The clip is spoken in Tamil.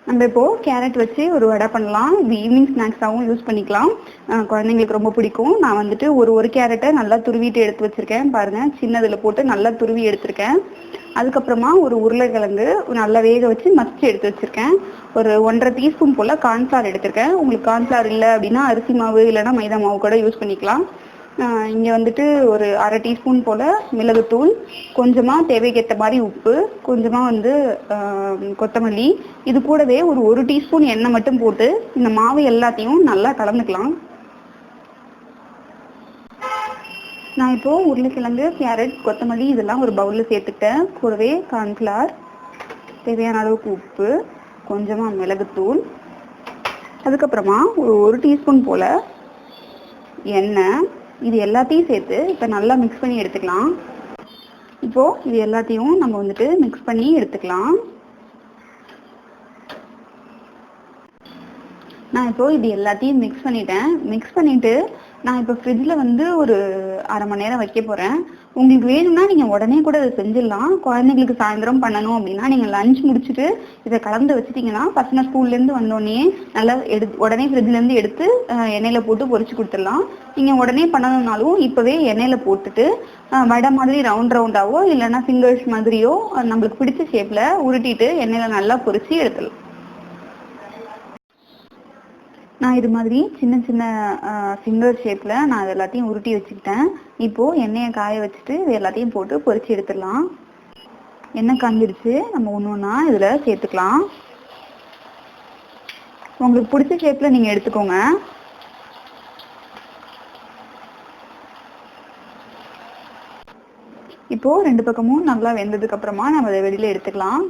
நம்ம இப்போது கேரட் வச்சு ஒரு வடை பண்ணலாம். இது ஈவினிங் ஸ்நாக்ஸாகவும் யூஸ் பண்ணிக்கலாம். குழந்தைங்களுக்கு ரொம்ப பிடிக்கும். நான் வந்துட்டு ஒரு கேரட்டை நல்லா துருவிட்டு எடுத்து வச்சுருக்கேன். பாருங்கள், சின்னதில் போட்டு நல்லா துருவி எடுத்திருக்கேன். அதுக்கப்புறமா ஒரு உருளைக்கிழங்கு நல்லா வேக வச்சு மசிச்சு எடுத்து வச்சுருக்கேன். ஒரு 1½ டீஸ்பூன் போல் கார்ன்ஃப்ளவர் எடுத்திருக்கேன். உங்களுக்கு கார்ன்ஃப்ளவர் இல்லை அப்படின்னா அரிசி மாவு இல்லைன்னா மைதா மாவு கூட யூஸ் பண்ணிக்கலாம். இங்கே வந்துட்டு ஒரு 1/2 டீஸ்பூன் போல் மிளகுத்தூள், கொஞ்சமாக தேவைக்கேற்ற மாதிரி உப்பு, கொஞ்சமாக வந்து கொத்தமல்லி, இது கூடவே ஒரு டீஸ்பூன் எண்ணெய் மட்டும் போட்டு இந்த மாவு எல்லாத்தையும் நல்லா கலந்துக்கலாம். நான் இப்போது உருளைக்கிழங்கு, கேரட், கொத்தமல்லி இதெல்லாம் ஒரு பவுலில் சேர்த்துக்கிட்டேன். கூடவே கார்ன்ஃப்ளவர், தேவையான அளவுக்கு உப்பு, கொஞ்சமாக மிளகுத்தூள், அதுக்கப்புறமா ஒரு டீஸ்பூன் போல் எண்ணெய், இது எல்லாத்தையும் சேர்த்து இப்போ நல்லா மிக்ஸ் பண்ணி எடுத்துக்கலாம். இப்போது இது எல்லாத்தையும் நம்ம வந்துட்டு மிக்ஸ் பண்ணி எடுத்துக்கலாம். நான் இப்போது இது எல்லாத்தையும் மிக்ஸ் பண்ணிட்டேன். மிக்ஸ் பண்ணிவிட்டு நான் இப்போ ஃப்ரிட்ஜில் வந்து ஒரு 1/2 மணி நேரம் வைக்க போகிறேன். உங்களுக்கு வேணும்னா நீங்கள் உடனே கூட இதை செஞ்சிடலாம். குழந்தைங்களுக்கு சாயந்தரம் பண்ணணும் அப்படின்னா நீங்கள் லஞ்ச் முடிச்சுட்டு இதை கலந்து வச்சுட்டிங்கன்னா பசங்க ஸ்கூல்லேருந்து வந்தோடனே நல்லா உடனே ஃப்ரிட்ஜ்லேருந்து எடுத்து எண்ணெயில் போட்டு பொரிச்சு கொடுத்துடலாம். நீங்கள் உடனே பண்ணணுன்னாலும் இப்போவே எண்ணெயில் போட்டுட்டு வடை மாதிரி ரவுண்டாவோ இல்லைன்னா ஃபிங்கர்ஸ் மாதிரியோ நம்மளுக்கு பிடிச்ச ஷேப்பில் உருட்டிட்டு எண்ணெயில் நல்லா பொரிச்சு எடுத்துடலாம். நான் இது மாதிரி சின்ன சின்ன ஃபிங்கர் ஷேப்பில் நான் இது எல்லாத்தையும் உருட்டி வச்சுக்கிட்டேன். இப்போது எண்ணெயை காய வச்சுட்டு இது எல்லாத்தையும் போட்டு பொரிச்சு எடுத்துடலாம். எண்ணெய் காஞ்சிடுச்சு. நம்ம ஒன்று ஒன்றா இதில் சேர்த்துக்கலாம். உங்களுக்கு பிடிச்ச ஷேப்பில் நீங்கள் எடுத்துக்கோங்க. இப்போது 2 பக்கமும் நல்லா வெந்ததுக்கப்புறமா நம்ம அதை வெளியில் எடுத்துக்கலாம்.